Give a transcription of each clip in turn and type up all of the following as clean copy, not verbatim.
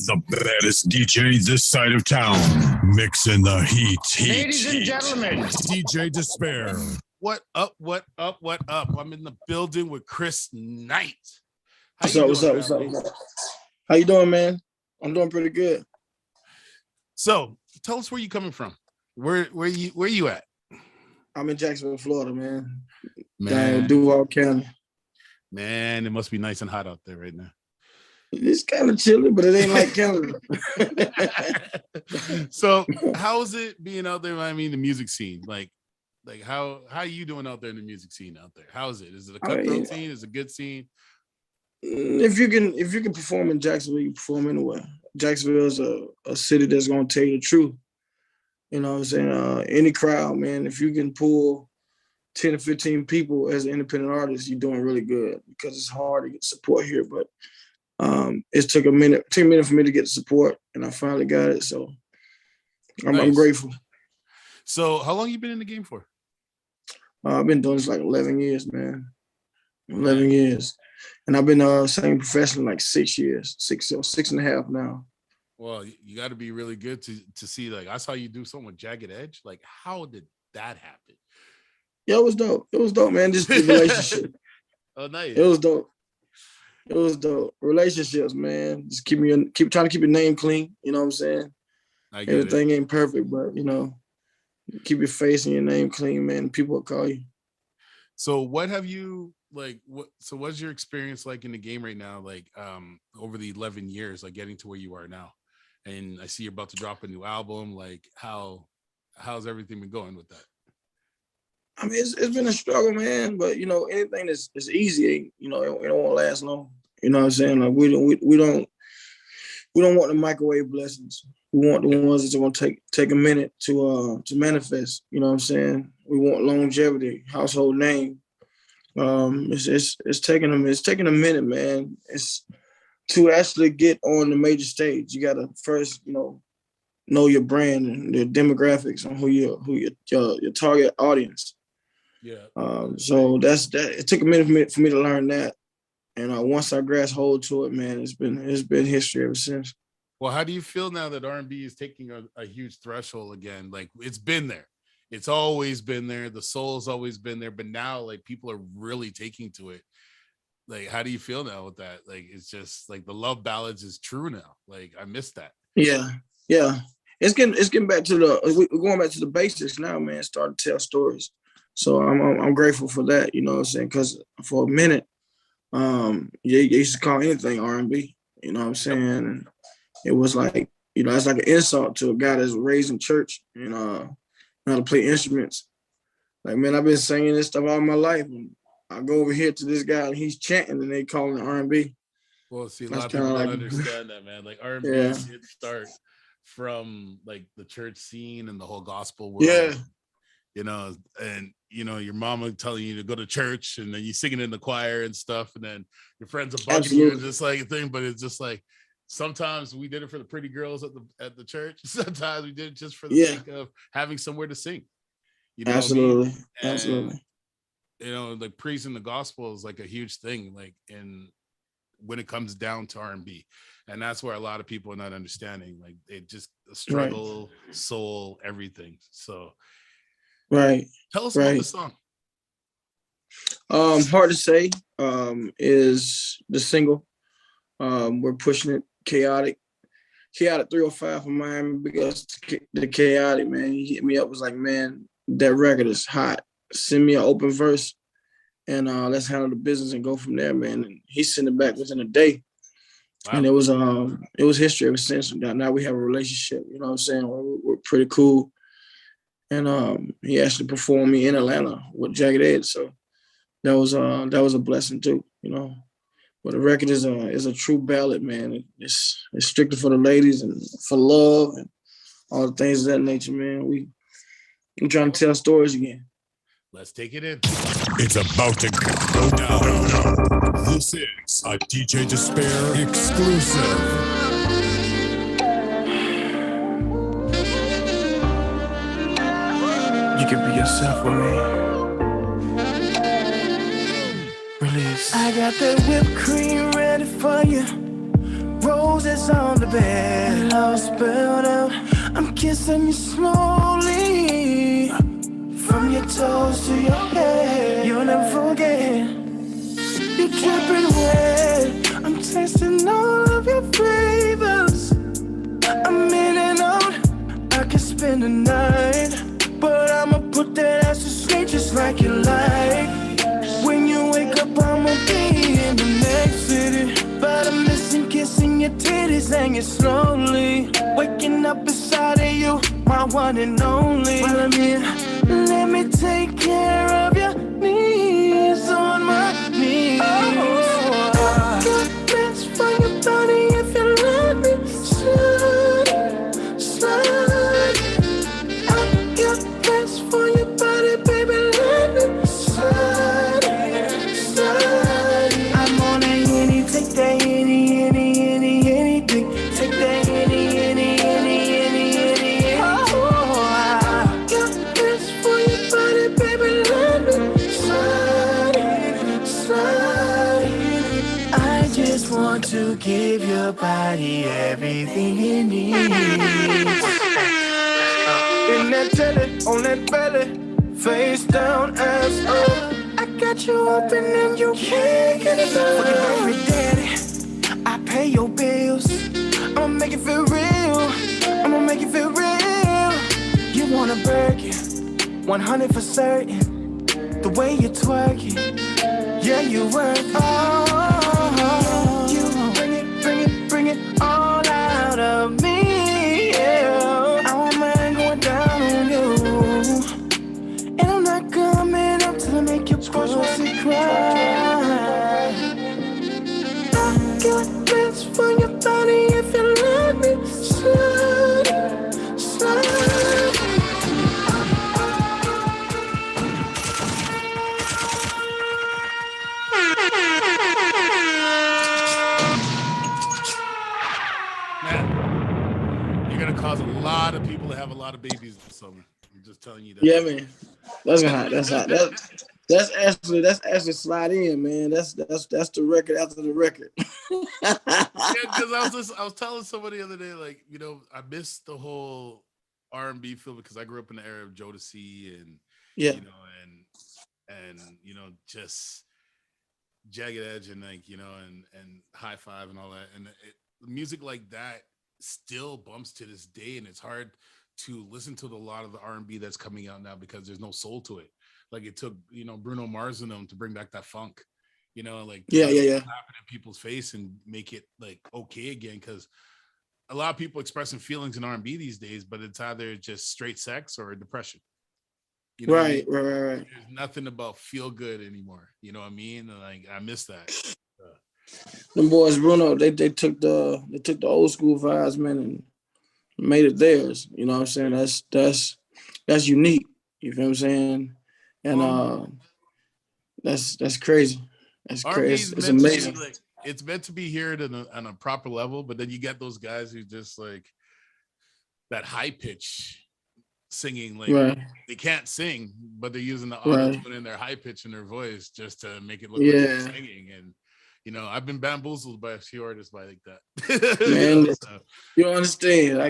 The baddest DJ this side of town, mixing the heat. Ladies and gentlemen, DJ Disspare. What up? I'm in the building with Chris Knite. What's up? How you doing, man? I'm doing pretty good. So, tell us where you coming from. Where you at? I'm in Jacksonville, Florida, man. Down Duval County. Man, it must be nice and hot out there right now. It's kind of chilly, but it ain't like Canada. So, how is it being out there? I mean, the music scene, like how are you doing out there in the music scene out there? How is it? Is it a cutthroat scene? Is it a good scene? If you can perform in Jacksonville, you perform anywhere. Jacksonville is a city that's gonna tell you the truth. You know what I'm saying? Any crowd, man. If you can pull 10 or 15 people as an independent artist, you're doing really good because it's hard to get support here, but. It took a minute for me to get the support, and I finally got it. So I'm grateful. So how long you been in the game for? I've been doing this like 11 years, man. 11 years. And I've been singing professionally like 6 years, six and a half now. Well, you got to be really good to see, like, I saw you do something with Jagged Edge. Like, how did that happen? Yeah, it was dope. It was dope, man. Just the relationship. Oh, nice. It was dope. It was dope. Relationships, man. Just keep trying to keep your name clean. You know what I'm saying? Everything ain't perfect, but keep your face and your name clean, man. People will call you. So what have you what's your experience like in the game right now? Like over the 11 years, like getting to where you are now. And I see you're about to drop a new album. Like how's everything been going with that? I mean, it's been a struggle, man. But anything that's easy, it won't last long. You know what I'm saying? Like we don't want the microwave blessings. We want the ones that's gonna take a minute to manifest. You know what I'm saying? We want longevity, household name. It's taking a minute, man. It's to actually get on the major stage. You gotta first, know your brand and the demographics and who your target audience. Yeah. So that's that. It took a minute for me to learn that, and once I grasped hold to it, man, it's been history ever since. Well, how do you feel now that R&B is taking a huge threshold again? Like it's been there, it's always been there. The soul's always been there, but now like people are really taking to it. Like, how do you feel now with that? Like, it's just like the love ballads is true now. Like, I miss that. Yeah. It's getting back to we're going back to the basics now, man. Starting to tell stories. So I'm grateful for that, you know what I'm saying? Because for a minute, you used to call anything R&B, you know what I'm saying? And it was like, it's like an insult to a guy that's raised in church and know how to play instruments. Like, man, I've been singing this stuff all my life. And I go over here to this guy and he's chanting and they call it R&B. Well, see, a lot of people don't understand that, man. Like R&B did start from like the church scene and the whole gospel world. Yeah. And your mama telling you to go to church and then you singing in the choir and stuff, and then your friends are bugging you and just like a thing, but it's just like sometimes we did it for the pretty girls at the church. Sometimes we did it just for the sake of having somewhere to sing. Absolutely. What I mean? Absolutely. Like praising the gospel is like a huge thing, like when it comes down to R&B. And that's where a lot of people are not understanding. Like it just a struggle, soul, everything. So right. Tell us about the song. Hard to Say is the single. We're pushing it. Chaotic 305 from Miami, because the Chaotic, man, he hit me up, was like, man, that record is hot. Send me an open verse and let's handle the business and go from there, man. And he sent it back within a day. Wow. And it was history ever since. Now we have a relationship, you know what I'm saying? We're pretty cool. And he actually performed me in Atlanta with Jagged Edge, so that was a blessing too, But the record is a true ballad, man. It's strictly for the ladies and for love and all the things of that nature, man. We're trying to tell stories again. Let's take it in. It's about to go down. This is a DJ Disspare exclusive. You can be yourself with me. Release. I got the whipped cream ready for you. Roses on the bed. Love spilled out. I'm kissing you slowly, from your toes to your head. You'll never forget. You're dripping wet. I'm tasting all of your flavors. I'm in and out. I can spend the night, but I'ma put that ass to sleep just like you like. When you wake up, I'ma be in the next city, but I'm missing kissing your titties and you slowly waking up beside of you, my one and only. Well, I'm here. Let me take care of your needs on my knees. I got plans for your body if you let me slide, slide. I got plans for your body, baby, let me slide, slide. I'm on a Henny, take that Henny, anything. Take that Henny. Oh, I got plans for your body, baby, let me slide, slide. I just want to give your body everything it needs. In that telly, on that belly, face down, ass up. I got you open and you can't get enough. For your baby daddy, I pay your bills. I'ma make it feel real. I'ma make it feel real. You want a Birkin, 100 for certain. The way you twerk it, yeah, you work. Oh, you bring it all out of me. Yeah, I want mine going down on you, and I'm not coming up till I make your pussy cry. I got plans for your body if you let me slide, slide. You're gonna cause a lot of people to have a lot of babies this summer. I'm just telling you that. Yeah, man. That's hot. That's hot. That's actually slide in, man. That's the record after the record. Yeah, because I was telling somebody the other day, like, you know, I missed the whole R&B feel because I grew up in the era of Jodeci and Yeah. you know, and you know, just Jagged Edge and like, you know, and High Five and all that, and music like that still bumps to this day, and it's hard to listen to a lot of the R&B that's coming out now because there's no soul to it. Like it took, you know, Bruno Mars and them to bring back that funk, you know, like Yeah. slap it in people's face and make it like okay again. Because a lot of people expressing feelings in R&B these days, but it's either just straight sex or depression. You know Right. There's nothing about feel good anymore. You know what I mean? And like I miss that. Them boys, Bruno, they took the old school vibes, man, and made it theirs. You know what I'm saying? That's unique. You feel what I'm saying? And that's crazy. That's crazy. It's amazing. It's meant to be heard on a proper level, but then you get those guys who just like that high pitch singing, like they can't sing, but they're using the auto tune in their high pitch in their voice just to make it look like they're singing. And you know, I've been bamboozled by a few artists like that. Man, you don't understand.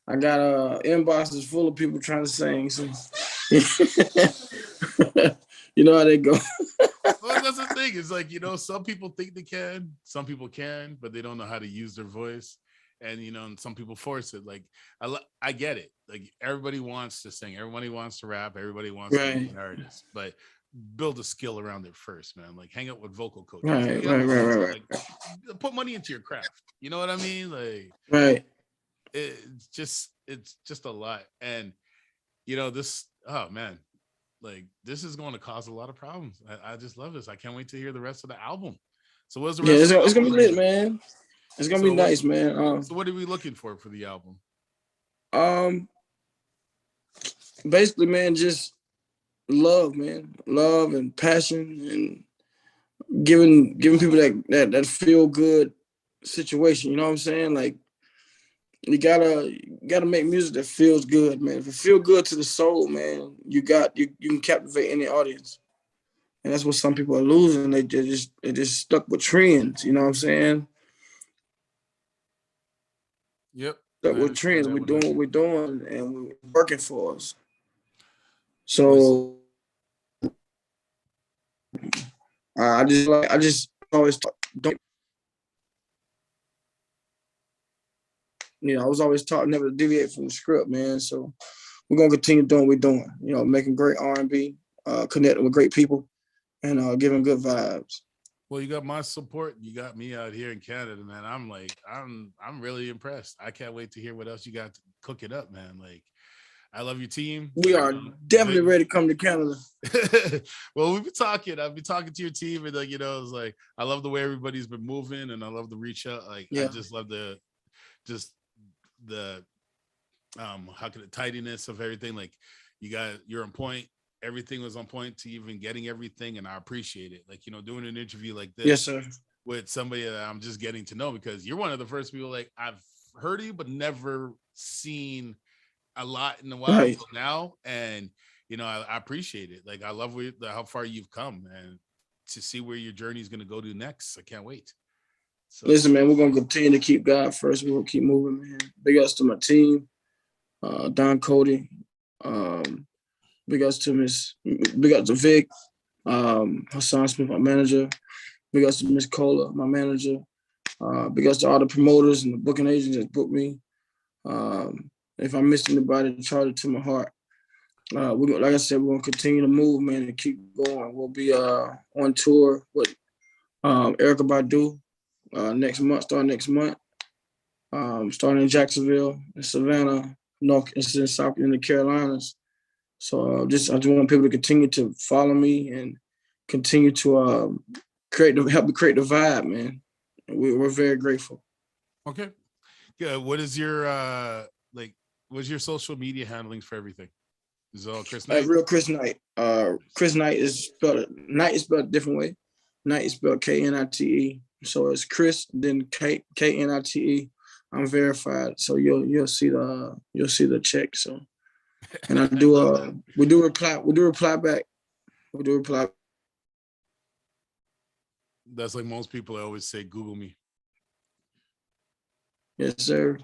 I got inboxes full of people trying to sing. So you know how they go. Well, that's the thing. It's like, you know, some people think they can, some people can, but they don't know how to use their voice. And, you know, and some people force it. Like, I get it. Like, everybody wants to sing. Everybody wants to rap. Everybody wants to be an artist. But build a skill around it first, man. Like, hang out with vocal coaches. Right. Like, put money into your craft. You know what I mean? Like, it's just a lot. And, you know, this, oh, man. Like, this is going to cause a lot of problems. I just love this. I can't wait to hear the rest of the album. So what's the rest? It's gonna be lit, man. It's gonna be nice, man. So what are we looking for the album? Basically, man, just love, man, love and passion, and giving people that feel good situation. You know what I'm saying? Like, you gotta make music that feels good, man. If it feels good to the soul, man, you can captivate any audience. And that's what some people are losing. They just stuck with trends. You know what I'm saying? Yep. That I we're understand trends. that We're doing what 100. we're doing, and we're working for us. Was So I just always talk, don't. I was always taught never to deviate from the script, man. So we're gonna continue doing what we're doing. Making great R&B, connecting with great people, and giving good vibes. Well, you got my support. You got me out here in Canada, man. I'm really impressed. I can't wait to hear what else you got to cook it up, man. Like, I love your team. We are definitely ready to come to Canada. Well, we've been talking. I've been talking to your team, and it's like I love the way everybody's been moving, and I love the reach out. Like, I just love the how can the tidiness of everything. Like, you're on point. Everything was on point to even getting everything, and I appreciate it. Like, doing an interview like this, yes, sir, with somebody that I'm just getting to know, because you're one of the first people, like, I've heard of you but never seen a lot in a while right. until now, and I appreciate it. Like, I love how far you've come, and to see where your journey is going to go to next. I can't wait. So Listen, man, we're gonna continue to keep God first. We're gonna keep moving, man. Big ups to my team, Don Cody. Big ups to Vic, Hassan Smith, my manager. Big ups to Miss Cola, my manager. Big ups to all the promoters and the booking agents that booked me. If I missed anybody, charge it to my heart. Like I said, we're gonna continue to move, man, and keep going. We'll be on tour with Erykah Badu starting next month. Starting in Jacksonville, in Savannah, South in the Carolinas. So I just want people to continue to follow me and continue to help me create the vibe, man. We're very grateful. okay, yeah. What is your what's your social media handlings for everything? Is it all Chris Knite? Real Chris Knite. Chris Knite is spelled a different way. Knight is spelled Knite. So it's Chris, then Knite. I'm verified, so you'll see the check. So, and I do we do reply back. We do reply. That's like most people. I always say, Google me. Yes, sir.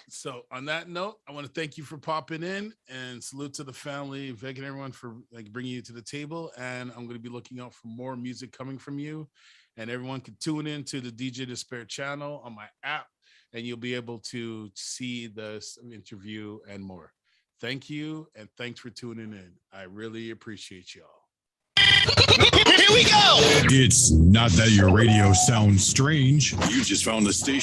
So on that note, I want to thank you for popping in, and salute to the family, Vic, and everyone for bringing you to the table. And I'm going to be looking out for more music coming from you, and everyone can tune in to the DJ Disspare channel on my app, and you'll be able to see this interview and more. Thank you, and thanks for tuning in. I really appreciate y'all. Here we go. It's not that your radio sounds strange. You just found the station.